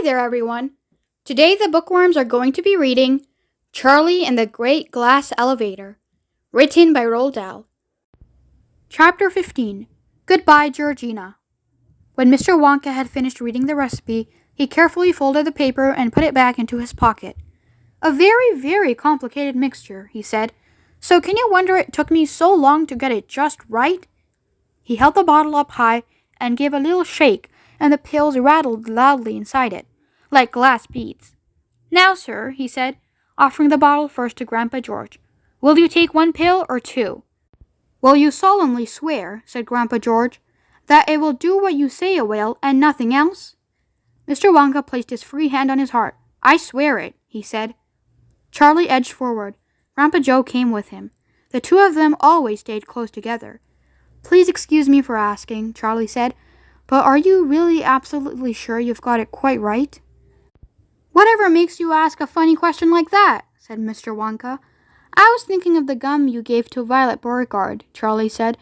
there, everyone. Today the Bookworms are going to be reading Charlie and the Great Glass Elevator, written by Roald Dahl. Chapter 15. Goodbye, Georgina. When Mr. Wonka had finished reading the recipe, he carefully folded the paper and put it back into his pocket. A very, very complicated mixture, he said. So can you wonder it took me so long to get it just right? He held the bottle up high and gave a little shake, and the pills rattled loudly inside it, like glass beads. Now, sir, he said, offering the bottle first to Grandpa George, will you take 1 pill or 2? Will you solemnly swear, said Grandpa George, that it will do what you say it will and nothing else? Mr. Wonka placed his free hand on his heart. I swear it, he said. Charlie edged forward. Grandpa Joe came with him. The two of them always stayed close together. Please excuse me for asking, Charlie said, but are you really absolutely sure you've got it quite right? Whatever makes you ask a funny question like that? Said Mr. Wonka. I was thinking of the gum you gave to Violet Beauregard, Charlie said.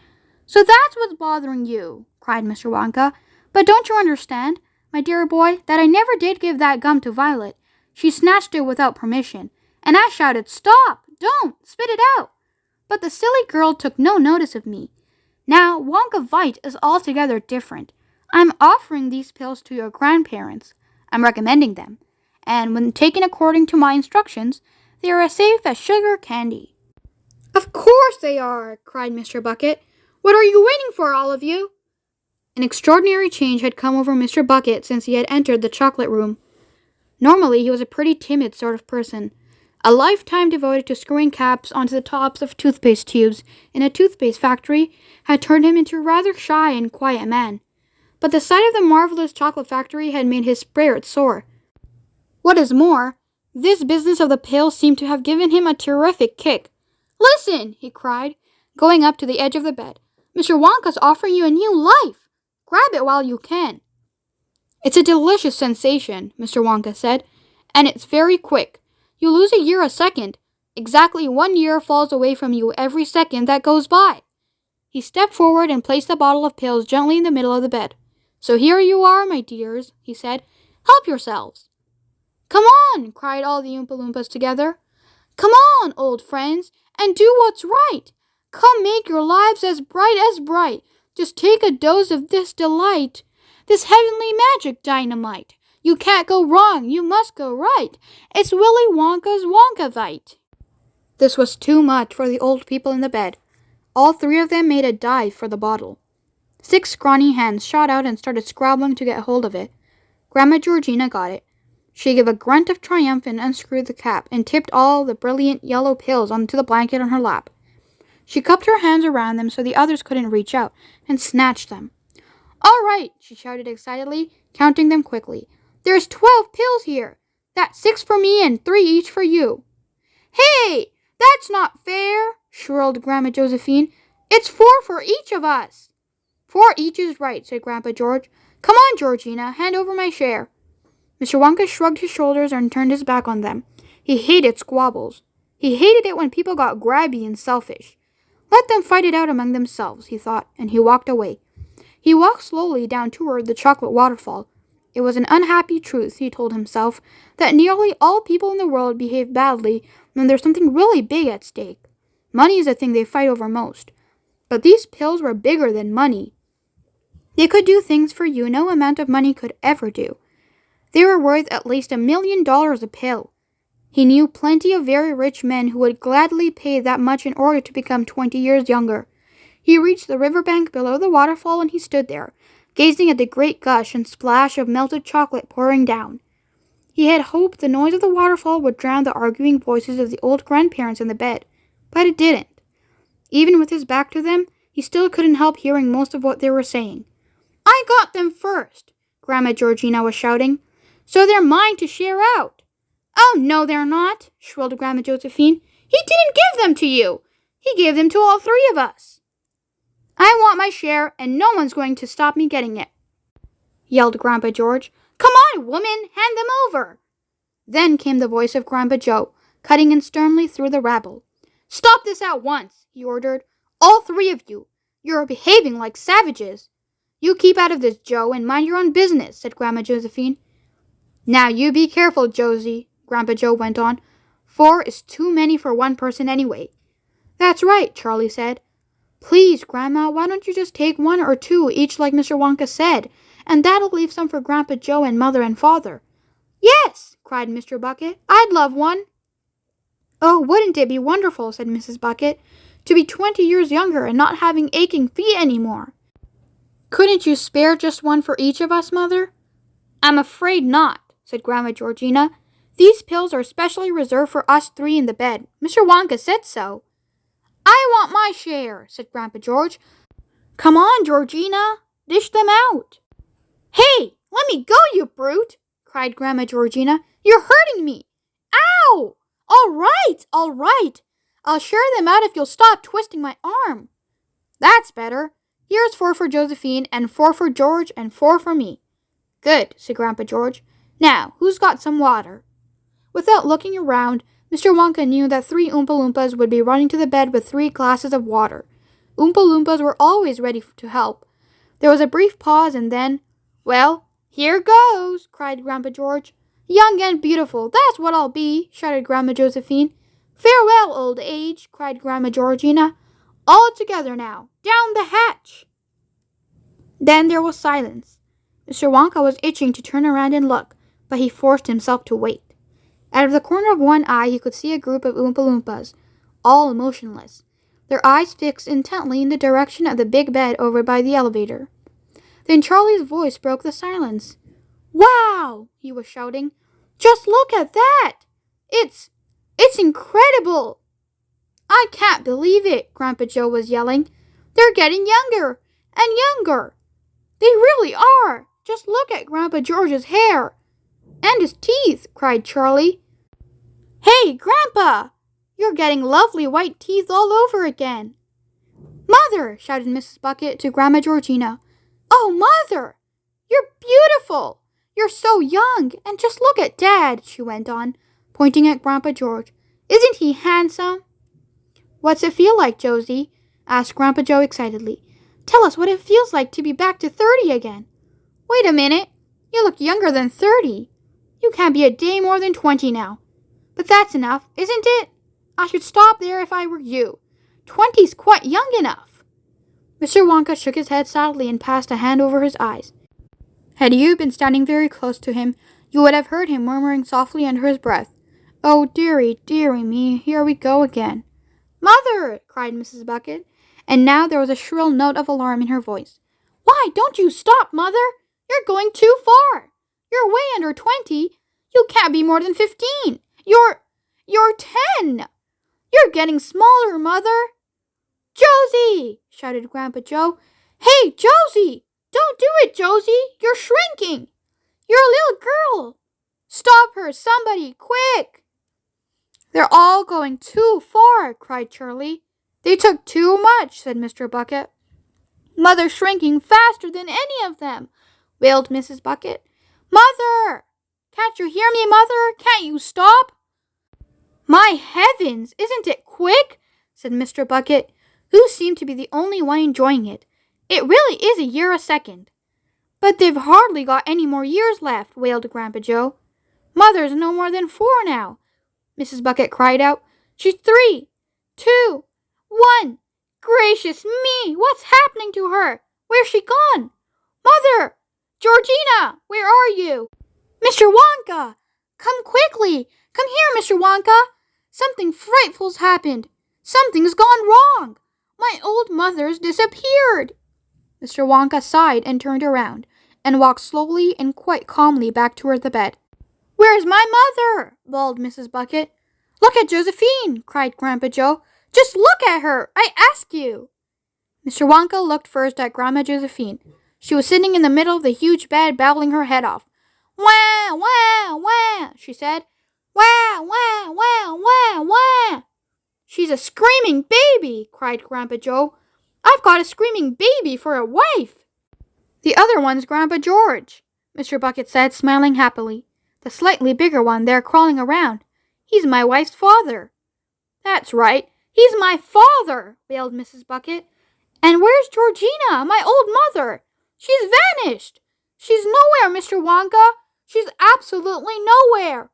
So that's what's bothering you, cried Mr. Wonka. But don't you understand, my dear boy, that I never did give that gum to Violet. She snatched it without permission, and I shouted, Stop! Don't! Spit it out! But the silly girl took no notice of me. Now, Wonka Vite is altogether different. I'm offering these pills to your grandparents. I'm recommending them. And when taken according to my instructions, they are as safe as sugar candy. Of course they are, cried Mr. Bucket. What are you waiting for, all of you? An extraordinary change had come over Mr. Bucket since he had entered the chocolate room. Normally, he was a pretty timid sort of person. A lifetime devoted to screwing caps onto the tops of toothpaste tubes in a toothpaste factory had turned him into a rather shy and quiet man. But the sight of the marvelous chocolate factory had made his spirits soar. What is more, this business of the pills seemed to have given him a terrific kick. Listen, he cried, going up to the edge of the bed. Mr. Wonka's offering you a new life. Grab it while you can. It's a delicious sensation, Mr. Wonka said, and it's very quick. You lose a year a second. Exactly 1 year falls away from you every second that goes by. He stepped forward and placed the bottle of pills gently in the middle of the bed. So here you are, my dears, he said. Help yourselves. Come on, cried all the Oompa Loompas together. Come on, old friends, and do what's right. Come make your lives as bright. Just take a dose of this delight, this heavenly magic dynamite. You can't go wrong, you must go right. It's Willy Wonka's Wonkavite. This was too much for the old people in the bed. All 3 of them made a dive for the bottle. 6 scrawny hands shot out and started scrabbling to get hold of it. Grandma Georgina got it. She gave a grunt of triumph and unscrewed the cap and tipped all the brilliant yellow pills onto the blanket on her lap. She cupped her hands around them so the others couldn't reach out and snatched them. All right, she shouted excitedly, counting them quickly. There's 12 pills here. That's 6 for me and 3 each for you. Hey, that's not fair, shrilled Grandma Josephine. It's 4 for each of us. 4 each is right, said Grandpa George. Come on, Georgina, hand over my share. Mr. Wonka shrugged his shoulders and turned his back on them. He hated squabbles. He hated it when people got grabby and selfish. Let them fight it out among themselves, he thought, and he walked away. He walked slowly down toward the chocolate waterfall. It was an unhappy truth, he told himself, that nearly all people in the world behave badly when there's something really big at stake. Money is the thing they fight over most. But these pills were bigger than money. They could do things for you no amount of money could ever do. They were worth at least $1 million a pill. He knew plenty of very rich men who would gladly pay that much in order to become 20 years younger. He reached the riverbank below the waterfall and he stood there, gazing at the great gush and splash of melted chocolate pouring down. He had hoped the noise of the waterfall would drown the arguing voices of the old grandparents in the bed, but it didn't. Even with his back to them, he still couldn't help hearing most of what they were saying. I got them first, Grandma Georgina was shouting, so they're mine to share out. Oh, no, they're not, shrilled Grandma Josephine. He didn't give them to you. He gave them to all 3 of us. I want my share, and no one's going to stop me getting it, yelled Grandpa George. Come on, woman, hand them over. Then came the voice of Grandpa Joe, cutting in sternly through the rabble. Stop this at once, he ordered. All 3 of you. You're behaving like savages. You keep out of this, Joe, and mind your own business, said Grandma Josephine. Now you be careful, Josie, Grandpa Joe went on. 4 is too many for one person anyway. That's right, Charlie said. Please, Grandma, why don't you just take 1 or 2 each like Mr. Wonka said, and that'll leave some for Grandpa Joe and Mother and Father. Yes, cried Mr. Bucket. I'd love one. Oh, wouldn't it be wonderful, said Mrs. Bucket, to be 20 years younger and not having aching feet anymore. Couldn't you spare just 1 for each of us, Mother? I'm afraid not, said Grandma Georgina. These pills are specially reserved for us 3 in the bed. Mr. Wonka said so. I want my share, said Grandpa George. Come on, Georgina, dish them out. Hey, let me go, you brute, cried Grandma Georgina. You're hurting me. Ow! All right. I'll share them out if you'll stop twisting my arm. That's better. Here's 4 for Josephine, and 4 for George, and 4 for me. Good, said Grandpa George. Now, who's got some water? Without looking around, Mr. Wonka knew that 3 Oompa Loompas would be running to the bed with 3 glasses of water. Oompa Loompas were always ready to help. There was a brief pause, and then, Well, here goes, cried Grandpa George. Young and beautiful, that's what I'll be, shouted Grandma Josephine. Farewell, old age, cried Grandma Georgina. All together now, down the hatch. Then there was silence. Mr. Wonka was itching to turn around and look, but he forced himself to wait. Out of the corner of one eye he could see a group of Oompa Loompas, all motionless, their eyes fixed intently in the direction of the big bed over by the elevator. Then Charlie's voice broke the silence. Wow! He was shouting. Just look at that! It's incredible! I can't believe it, Grandpa Joe was yelling. They're getting younger and younger. They really are. Just look at Grandpa George's hair. And his teeth, cried Charlie. Hey, Grandpa! You're getting lovely white teeth all over again. Mother, shouted Mrs. Bucket to Grandma Georgina. Oh, Mother! You're beautiful! You're so young, and just look at Dad, she went on, pointing at Grandpa George. Isn't he handsome? What's it feel like, Josie? Asked Grandpa Joe excitedly. Tell us what it feels like to be back to 30 again. Wait a minute. You look younger than 30. You can't be a day more than 20 now. But that's enough, isn't it? I should stop there if I were you. 20's quite young enough. Mr. Wonka shook his head sadly and passed a hand over his eyes. Had you been standing very close to him, you would have heard him murmuring softly under his breath, Oh, dearie, dearie me, here we go again. Mother! Cried Mrs. Bucket, and now there was a shrill note of alarm in her voice. Why, don't you stop, Mother! You're going too far! You're way under 20. You can't be more than 15. You're 10. You're getting smaller, Mother. Josie! Shouted Grandpa Joe. Hey, Josie! Don't do it, Josie! You're shrinking! You're a little girl! Stop her, somebody, quick! They're all going too far, cried Charlie. They took too much, said Mr. Bucket. Mother's shrinking faster than any of them, wailed Mrs. Bucket. Mother! Can't you hear me, Mother? Can't you stop? My heavens, isn't it quick? Said Mr. Bucket, who seemed to be the only one enjoying it. It really is a year a second. But they've hardly got any more years left, wailed Grandpa Joe. Mother's no more than 4 now, Mrs. Bucket cried out. She's 3, 2, 1. Gracious me, what's happening to her? Where's she gone? Mother! Georgina, where are you? Mr. Wonka! Come quickly! Come here, Mr. Wonka! Something frightful's happened. Something's gone wrong. My old mother's disappeared. Mr. Wonka sighed and turned around, and walked slowly and quite calmly back toward the bed. Where's my mother? Bawled Mrs. Bucket. Look at Josephine, cried Grandpa Joe. Just look at her, I ask you. Mr. Wonka looked first at Grandma Josephine. She was sitting in the middle of the huge bed, babbling her head off. Wah, wah, wah, she said. Wah, wah, wah, wah, wah. She's a screaming baby, cried Grandpa Joe. I've got a screaming baby for a wife. The other one's Grandpa George, Mr. Bucket said, smiling happily. The slightly bigger one there crawling around. He's my wife's father. That's right, he's my father, wailed Mrs. Bucket. And where's Georgina, my old mother? She's vanished. She's nowhere, Mr. Wonka. She's absolutely nowhere.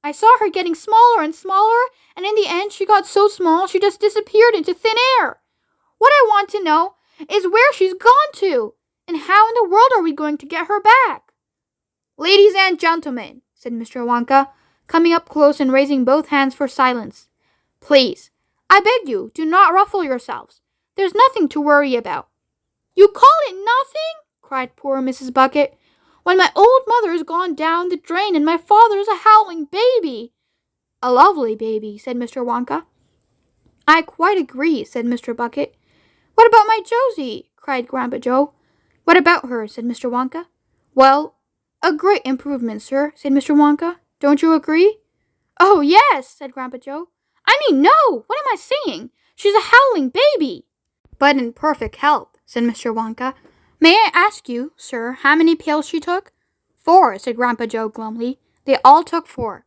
I saw her getting smaller and smaller, and in the end she got so small she just disappeared into thin air. What I want to know is where she's gone to, and how in the world are we going to get her back? Ladies and gentlemen, said Mr. Wonka, coming up close and raising both hands for silence. Please, I beg you, do not ruffle yourselves. There's nothing to worry about. You call it nothing? Cried poor Mrs. Bucket. When my old mother has gone down the drain and my father is a howling baby. A lovely baby, said Mr. Wonka. I quite agree, said Mr. Bucket. What about my Josie? Cried Grandpa Joe. What about her? Said Mr. Wonka. Well, a great improvement, sir, said Mr. Wonka. Don't you agree? Oh, yes, said Grandpa Joe. I mean, no, what am I saying? She's a howling baby. But in perfect health, said Mr. Wonka. May I ask you, sir, how many pills she took? 4, said Grandpa Joe glumly. They all took 4.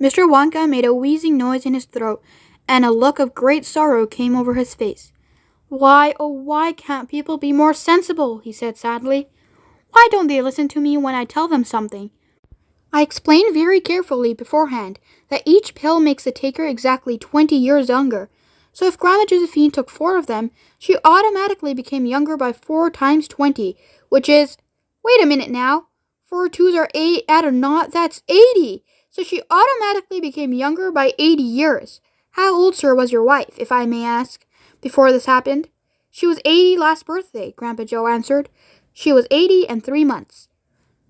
Mr. Wonka made a wheezing noise in his throat, and a look of great sorrow came over his face. Why, oh, why can't people be more sensible? He said sadly. Why don't they listen to me when I tell them something? I explained very carefully beforehand that each pill makes the taker exactly 20 years younger. So if Grandma Josephine took 4 of them, she automatically became younger by 4 times 20, which is... Wait a minute now. 4 twos are 8, add a naught, that's 80. So she automatically became younger by 80 years. How old, sir, was your wife, if I may ask, before this happened? She was 80 last birthday, Grandpa Joe answered. She was 80 and 3 months.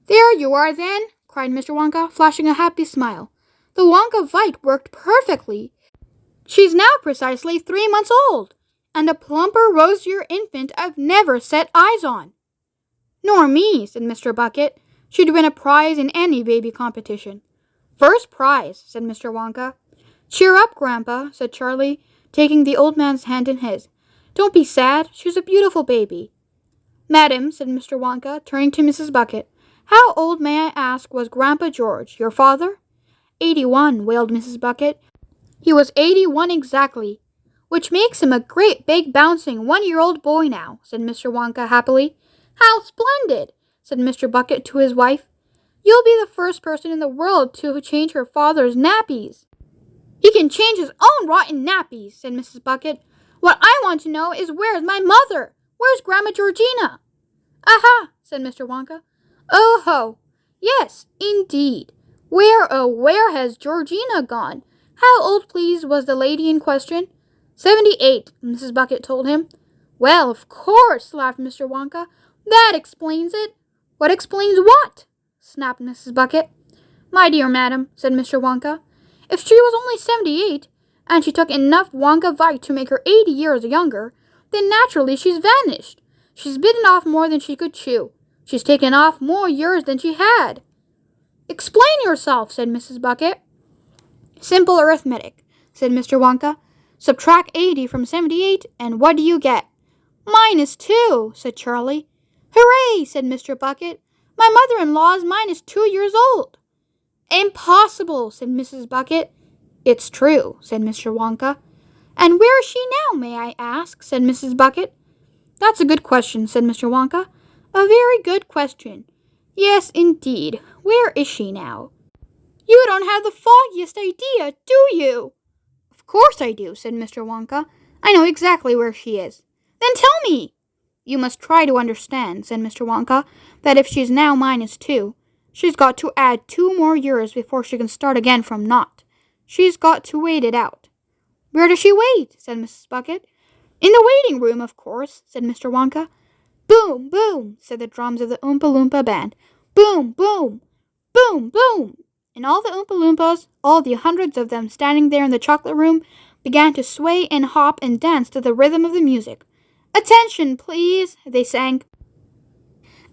There you are, then, cried Mr. Wonka, flashing a happy smile. The Wonka Vite worked perfectly. She's now precisely 3 months old, and a plumper, rosier infant I've never set eyes on. Nor me, said Mr. Bucket. She'd win a prize in any baby competition. First prize, said Mr. Wonka. Cheer up, Grandpa, said Charlie, taking the old man's hand in his. Don't be sad. She's a beautiful baby. Madam, said Mr. Wonka, turning to Mrs. Bucket, how old, may I ask, was Grandpa George, your father? 81, wailed Mrs. Bucket. He was 81 exactly, which makes him a great big bouncing 1-year-old boy now, said Mr. Wonka happily. How splendid, said Mr. Bucket to his wife. You'll be the first person in the world to change her father's nappies. He can change his own rotten nappies, said Mrs. Bucket. What I want to know is where's my mother? Where's Grandma Georgina? Aha, said Mr. Wonka. Oh ho, yes, indeed. Where, oh, where has Georgina gone? How old, please, was the lady in question? 78, Mrs. Bucket told him. Well, of course, laughed Mr. Wonka. That explains it. What explains what? Snapped Mrs. Bucket. My dear madam, said Mr. Wonka, if she was only 78, and she took enough Wonka Vite to make her 80 years younger, then naturally she's vanished. She's bitten off more than she could chew. She's taken off more years than she had. Explain yourself, said Mrs. Bucket. Simple arithmetic, said Mr. Wonka. Subtract 80 from 78, and what do you get? -2, said Charlie. Hooray, said Mr. Bucket. My mother-in-law is -2 years old. Impossible, said Mrs. Bucket. It's true, said Mr. Wonka. And where is she now, may I ask, said Mrs. Bucket. That's a good question, said Mr. Wonka. A very good question. Yes, indeed. Where is she now? You don't have the foggiest idea, do you? Of course I do, said Mr. Wonka. I know exactly where she is. Then tell me. You must try to understand, said Mr. Wonka, that if she's now -2, she's got to add 2 more years before she can start again from naught. She's got to wait it out. Where does she wait? Said Mrs. Bucket. In the waiting room, of course, said Mr. Wonka. Boom, boom, said the drums of the Oompa Loompa band. Boom, boom, boom, boom. And all the Oompa Loompas, all the hundreds of them standing there in the chocolate room, began to sway and hop and dance to the rhythm of the music. Attention, please, they sang.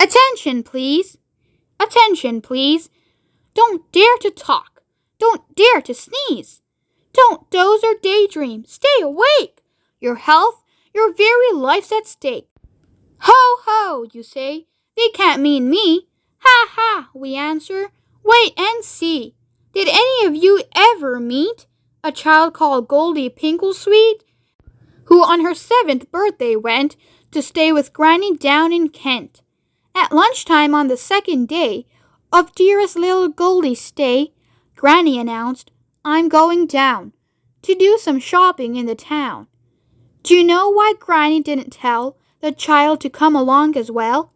Attention, please. Attention, please. Don't dare to talk. Don't dare to sneeze. Don't doze or daydream. Stay awake. Your health, your very life's at stake. Ho, ho, you say. They can't mean me. Ha, ha, we answer. Wait and see. Did any of you ever meet a child called Goldie Pinklesweet, who on her 7th birthday went to stay with Granny down in Kent? At lunchtime on the 2nd day, of dearest little Goldie's stay, Granny announced, "I'm going down to do some shopping in the town." Do you know why Granny didn't tell the child to come along as well?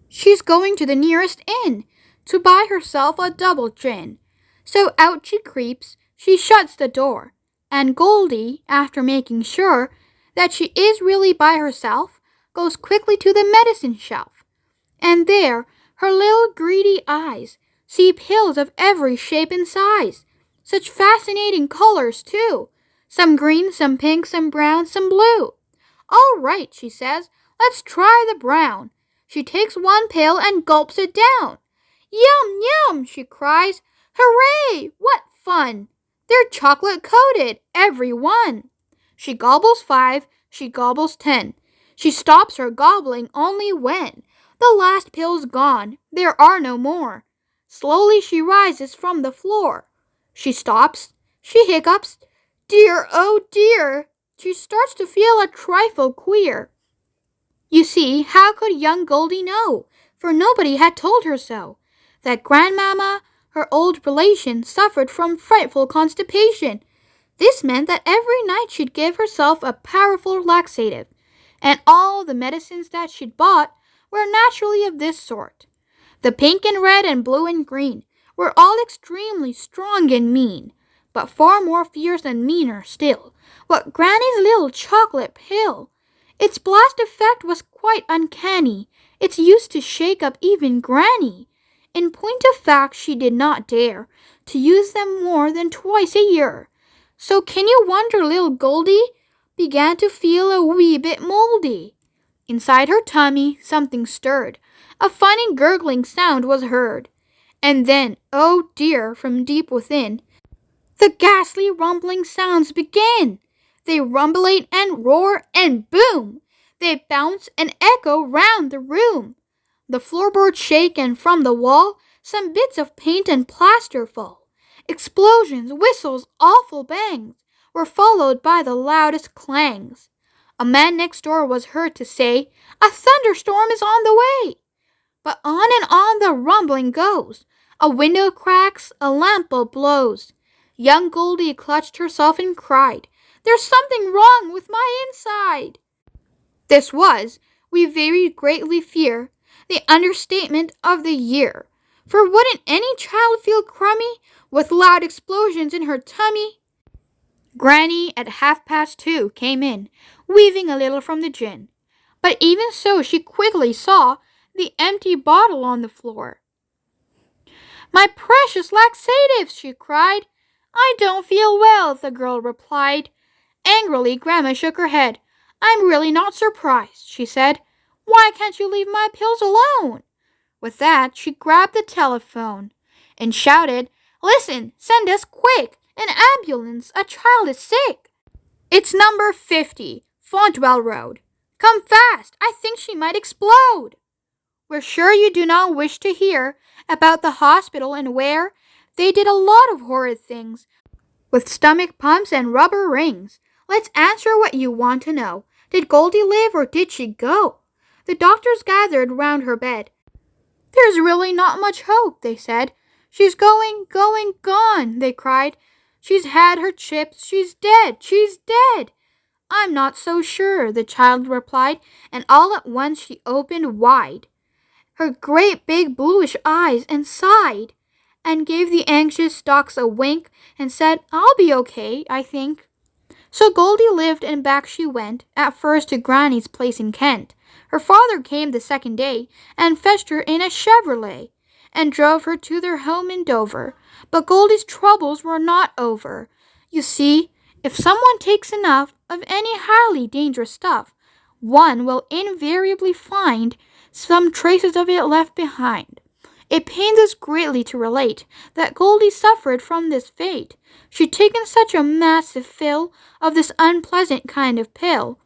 She's going to the nearest inn to buy herself a double gin. So out she creeps, she shuts the door, and Goldie, after making sure that she is really by herself, goes quickly to the medicine shelf. And there her little greedy eyes see pills of every shape and size. Such fascinating colors, too. Some green, some pink, some brown, some blue. "All right," she says, "let's try the brown." She takes one pill and gulps it down. "Yum, yum," she cries. "Hooray! What fun! They're chocolate-coated, every one." She gobbles 5, she gobbles 10. She stops her gobbling only when the last pill's gone, there are no more. Slowly she rises from the floor. She stops, she hiccups. Dear, oh dear! She starts to feel a trifle queer. You see, how could young Goldie know, for nobody had told her so, that Grandmamma, her old relation, suffered from frightful constipation. This meant that every night she'd give herself a powerful laxative, and all the medicines that she'd bought were naturally of this sort. The pink and red and blue and green were all extremely strong and mean, but far more fierce and meaner still was Granny's little chocolate pill. Its blast effect was quite uncanny. It used to shake up even Granny. In point of fact, she did not dare to use them more than twice a year. So can you wonder little Goldie began to feel a wee bit moldy. Inside her tummy something stirred. A funny gurgling sound was heard. And then, oh dear, from deep within, the ghastly rumbling sounds begin. They rumblate and roar and boom. They bounce and echo round the room. The floorboards shake, and from the wall some bits of paint and plaster fall. Explosions, whistles, awful bangs were followed by the loudest clangs. A man next door was heard to say, "A thunderstorm is on the way." But on and on the rumbling goes. A window cracks, a lamp bulb blows. Young Goldie clutched herself and cried, "There's something wrong with my inside." This was, we very greatly fear, the understatement of the year. For wouldn't any child feel crummy with loud explosions in her tummy? Granny at 2:30 came in, weaving a little from the gin. But even so she quickly saw the empty bottle on the floor. "My precious laxatives!" she cried. "I don't feel well," the girl replied. Angrily, Grandma shook her head. "I'm really not surprised," she said. "Why can't you leave my pills alone?" With that, she grabbed the telephone and shouted, "Listen, send us quick! An ambulance! A child is sick! It's number 50, Fontwell Road. Come fast! I think she might explode!" We're sure you do not wish to hear about the hospital and where they did a lot of horrid things, with stomach pumps and rubber rings. Let's answer what you want to know. Did Goldie live or did she go? The doctors gathered round her bed. "There's really not much hope," they said. "She's going, gone," they cried. "She's had her chips, she's dead, she's dead." "I'm not so sure," the child replied, and all at once she opened wide her great big bluish eyes and sighed, and gave the anxious docs a wink and said, "I'll be okay, I think." So Goldie lived, and back she went, at first to Granny's place in Kent. Her father came the second day and fetched her in a Chevrolet and drove her to their home in Dover. But Goldie's troubles were not over. You see, if someone takes enough of any highly dangerous stuff, one will invariably find some traces of it left behind. It pains us greatly to relate that Goldie suffered from this fate. She'd taken such a massive fill of this unpleasant kind of pill.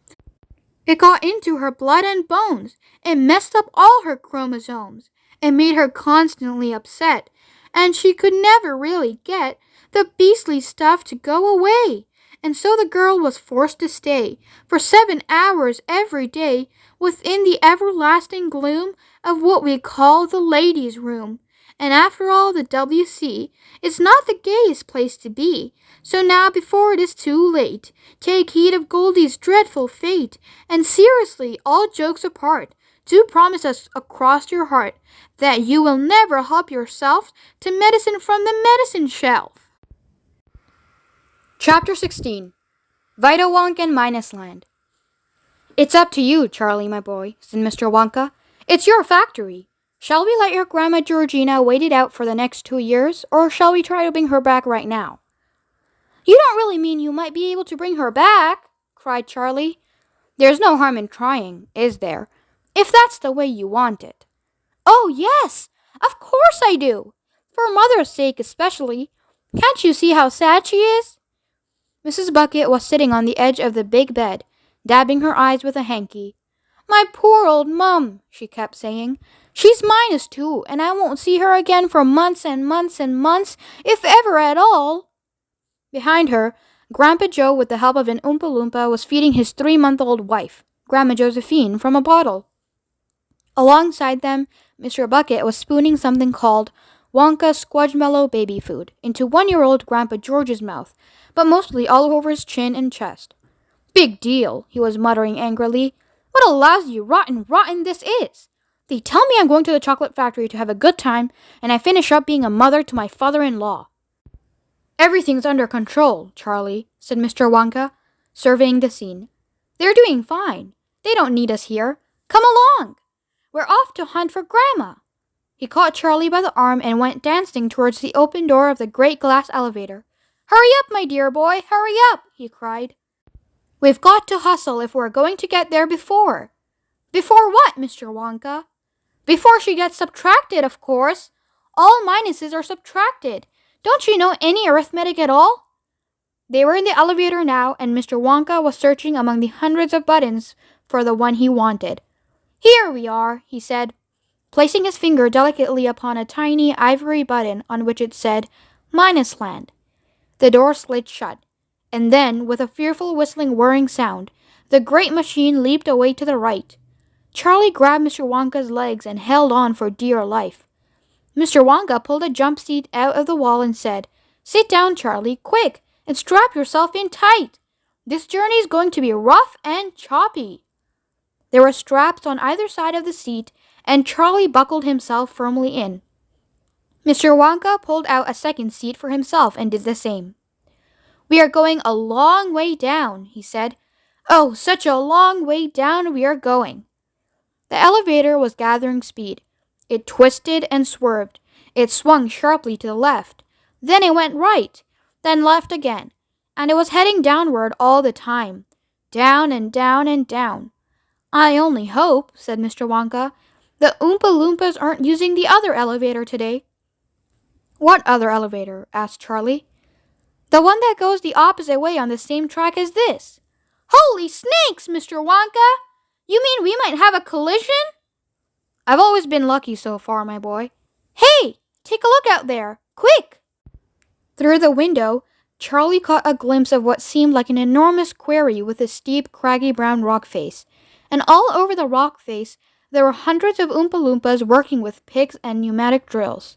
It got into her blood and bones. It messed up all her chromosomes. It made her constantly upset, and she could never really get the beastly stuff to go away. And so the girl was forced to stay for 7 hours every day within the everlasting gloom of what we call the ladies' room. And after all, the WC is not the gayest place to be. So now, before it is too late, take heed of Goldie's dreadful fate. And seriously, all jokes apart, do promise us across your heart that you will never help yourself to medicine from the medicine shelf. Chapter 16. Vita Wonka and Minus Land. It's up to you, Charlie, my boy, said Mr. Wonka. It's your factory. Shall we let your Grandma Georgina wait it out for the next 2 years, or shall we try to bring her back right now? You don't really mean you might be able to bring her back, cried Charlie. There's no harm in trying, is there, if that's the way you want it. Oh, yes, of course I do. For Mother's sake especially. Can't you see how sad she is? Mrs. Bucket was sitting on the edge of the big bed, dabbing her eyes with a hanky. My poor old Mum, she kept saying. She's -2, and I won't see her again for months and months and months, if ever at all. Behind her, Grandpa Joe, with the help of an Oompa Loompa, was feeding his 3-month-old wife, Grandma Josephine, from a bottle. Alongside them, Mr. Bucket was spooning something called Wonka Squudgemellow baby food into 1-year-old Grandpa George's mouth, but mostly all over his chin and chest. Big deal, he was muttering angrily. What a lousy, rotten this is! They tell me I'm going to the chocolate factory to have a good time, and I finish up being a mother to my father-in-law. Everything's under control, Charlie, said Mr. Wonka, surveying the scene. They're doing fine. They don't need us here. Come along. We're off to hunt for Grandma. He caught Charlie by the arm and went dancing towards the open door of the great glass elevator. Hurry up, my dear boy, hurry up, he cried. We've got to hustle if we're going to get there before. Before what, Mr. Wonka? Before she gets subtracted, of course. All minuses are subtracted. Don't you know any arithmetic at all? They were in the elevator now, and Mr. Wonka was searching among the hundreds of buttons for the one he wanted. Here we are, he said, placing his finger delicately upon a tiny ivory button on which it said, Minus Land. The door slid shut, and then, with a fearful whistling whirring sound, the great machine leaped away to the right. Charlie grabbed Mr. Wonka's legs and held on for dear life. Mr. Wonka pulled a jump seat out of the wall and said, Sit down, Charlie, quick, and strap yourself in tight. This journey's going to be rough and choppy. There were straps on either side of the seat, and Charlie buckled himself firmly in. Mr. Wonka pulled out a second seat for himself and did the same. We are going a long way down, he said. Oh, such a long way down we are going. The elevator was gathering speed. It twisted and swerved. It swung sharply to the left. Then it went right, then left again, and it was heading downward all the time. Down and down and down. I only hope, said Mr. Wonka, the Oompa Loompas aren't using the other elevator today. What other elevator? Asked Charlie. The one that goes the opposite way on the same track as this. Holy snakes, Mr. Wonka! You mean we might have a collision? I've always been lucky so far, my boy. Hey, take a look out there, quick! Through the window, Charlie caught a glimpse of what seemed like an enormous quarry with a steep, craggy brown rock face. And all over the rock face, there were hundreds of Oompa Loompas working with picks and pneumatic drills.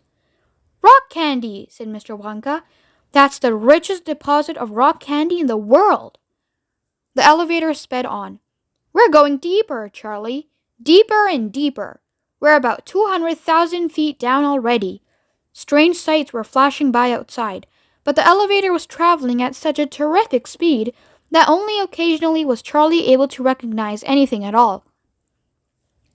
Rock candy, said Mr. Wonka. That's the richest deposit of rock candy in the world. The elevator sped on. We're going deeper, Charlie. Deeper and deeper. We're about 200,000 feet down already. Strange sights were flashing by outside, but the elevator was traveling at such a terrific speed that only occasionally was Charlie able to recognize anything at all.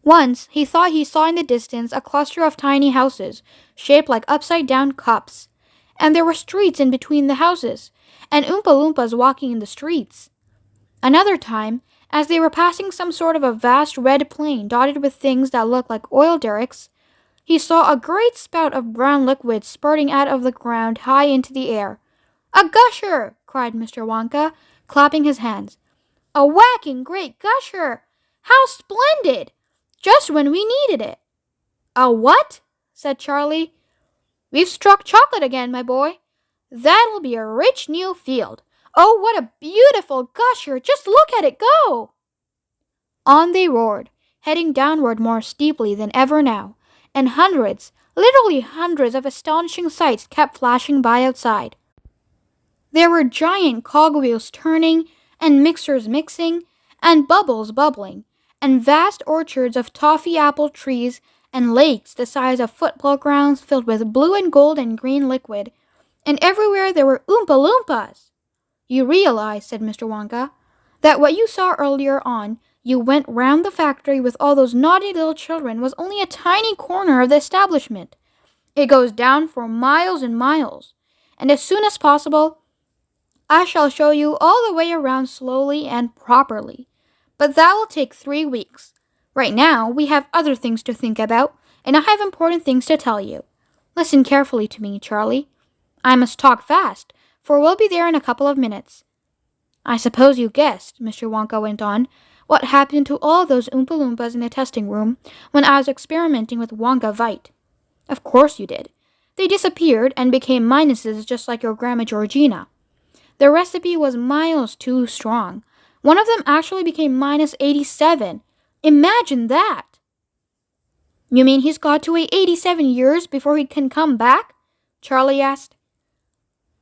Once, he thought he saw in the distance a cluster of tiny houses, shaped like upside-down cups. And there were streets in between the houses, and Oompa Loompas walking in the streets. Another time, as they were passing some sort of a vast red plain dotted with things that looked like oil derricks, he saw a great spout of brown liquid spurting out of the ground high into the air. A gusher! Cried Mr. Wonka, clapping his hands. A whacking great gusher! How splendid! Just when we needed it. A what? Said Charlie. We've struck chocolate again, my boy. That'll be a rich new field. Oh, what a beautiful gusher! Just look at it go! On they roared, heading downward more steeply than ever now, and hundreds, literally hundreds of astonishing sights kept flashing by outside. There were giant cogwheels turning, and mixers mixing, and bubbles bubbling, and vast orchards of toffee apple trees, and lakes the size of football grounds filled with blue and gold and green liquid, and everywhere there were Oompa Loompas. You realize, said Mr. Wonka, that what you saw earlier on, you went round the factory with all those naughty little children, was only a tiny corner of the establishment. It goes down for miles and miles, and as soon as possible, I shall show you all the way around slowly and properly. But that will take 3 weeks. Right now, we have other things to think about, and I have important things to tell you. Listen carefully to me, Charlie. I must talk fast, for we'll be there in a couple of minutes. I suppose you guessed, Mr. Wonka went on, what happened to all those Oompa Loompas in the testing room when I was experimenting with Wonka Vite. Of course you did. They disappeared and became minuses just like your Grandma Georgina. The recipe was miles too strong. One of them actually became minus 87. Imagine that! You mean he's got to wait 87 years before he can come back? Charlie asked.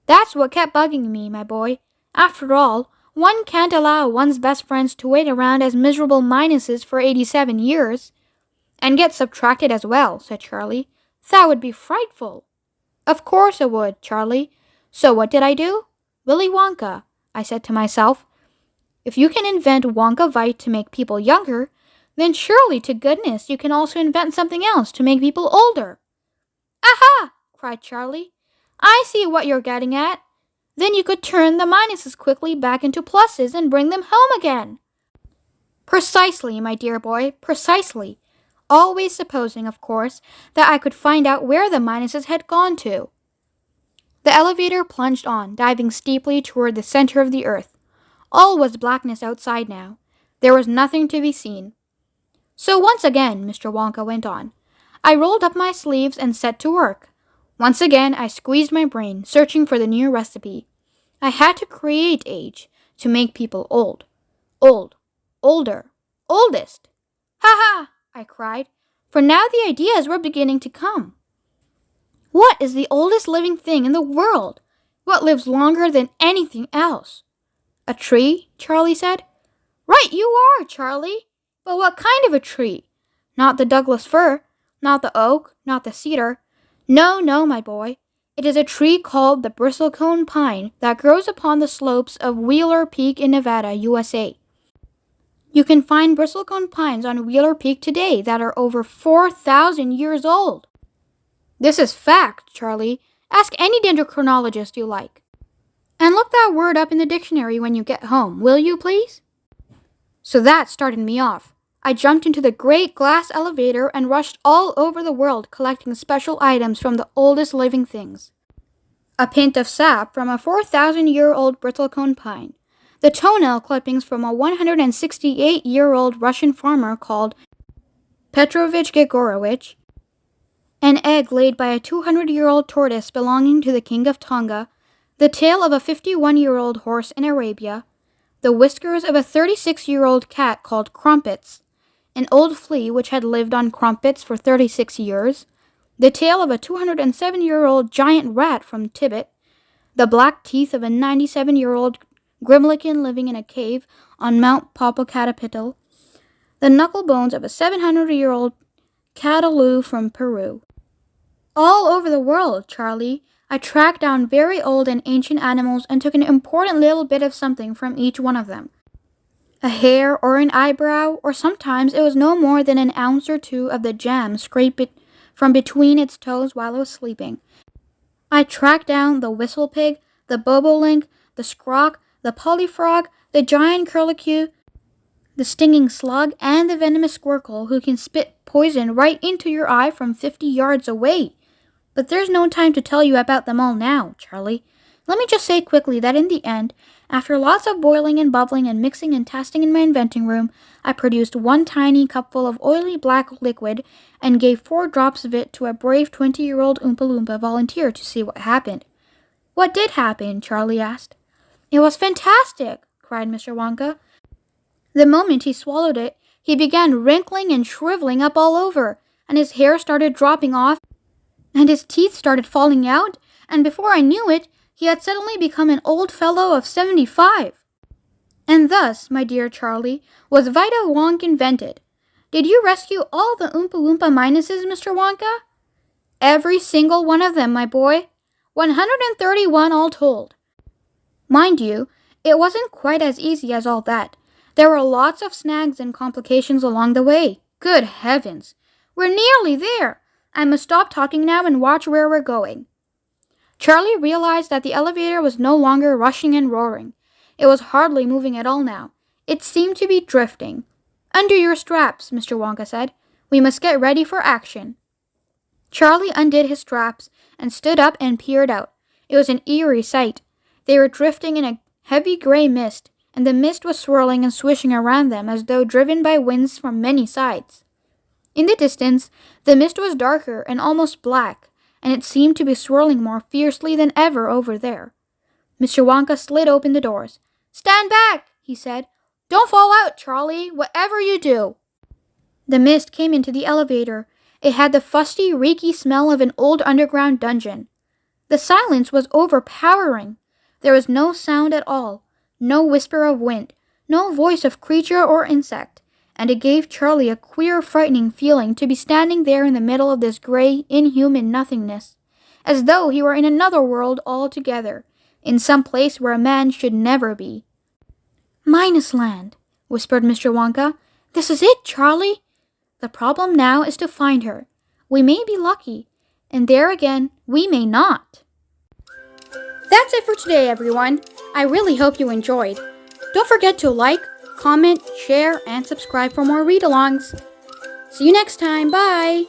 That's what kept bugging me, my boy. After all, one can't allow one's best friends to wait around as miserable minuses for 87 years. And get subtracted as well, said Charlie. That would be frightful. Of course it would, Charlie. So what did I do? Willy Wonka, I said to myself. If you can invent Wonka Vite to make people younger, then surely to goodness you can also invent something else to make people older. Aha! Cried Charlie. I see what you're getting at. Then you could turn the minuses quickly back into pluses and bring them home again. Precisely, my dear boy, precisely. Always supposing, of course, that I could find out where the minuses had gone to. The elevator plunged on, diving steeply toward the center of the earth. All was blackness outside now. There was nothing to be seen. So once again, Mr. Wonka went on, I rolled up my sleeves and set to work. Once again, I squeezed my brain, searching for the new recipe. I had to create age, to make people old. Old. Older. Oldest. Ha ha! I cried, for now the ideas were beginning to come. What is the oldest living thing in the world? What lives longer than anything else? A tree, Charlie said. Right you are, Charlie. But what kind of a tree? Not the Douglas fir, not the oak, not the cedar. No, no, my boy. It is a tree called the bristlecone pine that grows upon the slopes of Wheeler Peak in Nevada, USA. You can find bristlecone pines on Wheeler Peak today that are over 4,000 years old. This is fact, Charlie. Ask any dendrochronologist you like. And look that word up in the dictionary when you get home, will you please? So that started me off. I jumped into the great glass elevator and rushed all over the world collecting special items from the oldest living things. A pint of sap from a 4,000-year-old bristlecone pine. The toenail clippings from a 168-year-old Russian farmer called Petrovich Gregorowitch. An egg laid by a 200-year-old tortoise belonging to the king of Tonga, the tail of a 51-year-old horse in Arabia, the whiskers of a 36-year-old cat called Crumpets, an old flea which had lived on Crumpets for 36 years, the tail of a 207-year-old giant rat from Tibet, the black teeth of a 97-year-old Grimlican living in a cave on Mount Popocatépetl, the knuckle bones of a 700-year-old Cataloo from Peru. All over the world, Charlie, I tracked down very old and ancient animals and took an important little bit of something from each one of them. A hair or an eyebrow, or sometimes it was no more than an ounce or two of the jam scraped from between its toes while it was sleeping. I tracked down the whistle pig, the bobolink, the scroc, the polyfrog, the giant curlicue, the stinging slug, and the venomous squircle who can spit poison right into your eye from 50 yards away. But there's no time to tell you about them all now, Charlie. Let me just say quickly that in the end, after lots of boiling and bubbling and mixing and testing in my inventing room, I produced one tiny cupful of oily black liquid and gave 4 drops of it to a brave 20-year-old Oompa Loompa volunteer to see what happened. What did happen? Charlie asked. It was fantastic, cried Mr. Wonka. The moment he swallowed it, he began wrinkling and shriveling up all over. and his hair started dropping off, and his teeth started falling out, and before I knew it, he had suddenly become an old fellow of 75. And thus, my dear Charlie, was Vita Wonk invented. Did you rescue all the Oompa Loompa Minuses, Mr. Wonka? Every single one of them, my boy. 131 all told. Mind you, it wasn't quite as easy as all that. There were lots of snags and complications along the way. Good heavens! We're nearly there! I must stop talking now and watch where we're going. Charlie realized that the elevator was no longer rushing and roaring. It was hardly moving at all now. It seemed to be drifting. Under your straps, Mr. Wonka said. We must get ready for action. Charlie undid his straps and stood up and peered out. It was an eerie sight. They were drifting in a heavy gray mist, and the mist was swirling and swishing around them as though driven by winds from many sides. In the distance, the mist was darker and almost black, and it seemed to be swirling more fiercely than ever over there. Mr. Wonka slid open the doors. "Stand back," he said. "Don't fall out, Charlie, whatever you do." The mist came into the elevator. It had the fusty, reeky smell of an old underground dungeon. The silence was overpowering. There was no sound at all, no whisper of wind, no voice of creature or insect, and it gave Charlie a queer, frightening feeling to be standing there in the middle of this gray, inhuman nothingness, as though he were in another world altogether, in some place where a man should never be. "Minus Land," whispered Mr. Wonka. "This is it, Charlie. The problem now is to find her. We may be lucky, and there again, we may not." That's it for today, everyone. I really hope you enjoyed. Don't forget to like, comment, share, and subscribe for more read-alongs. See you next time. Bye!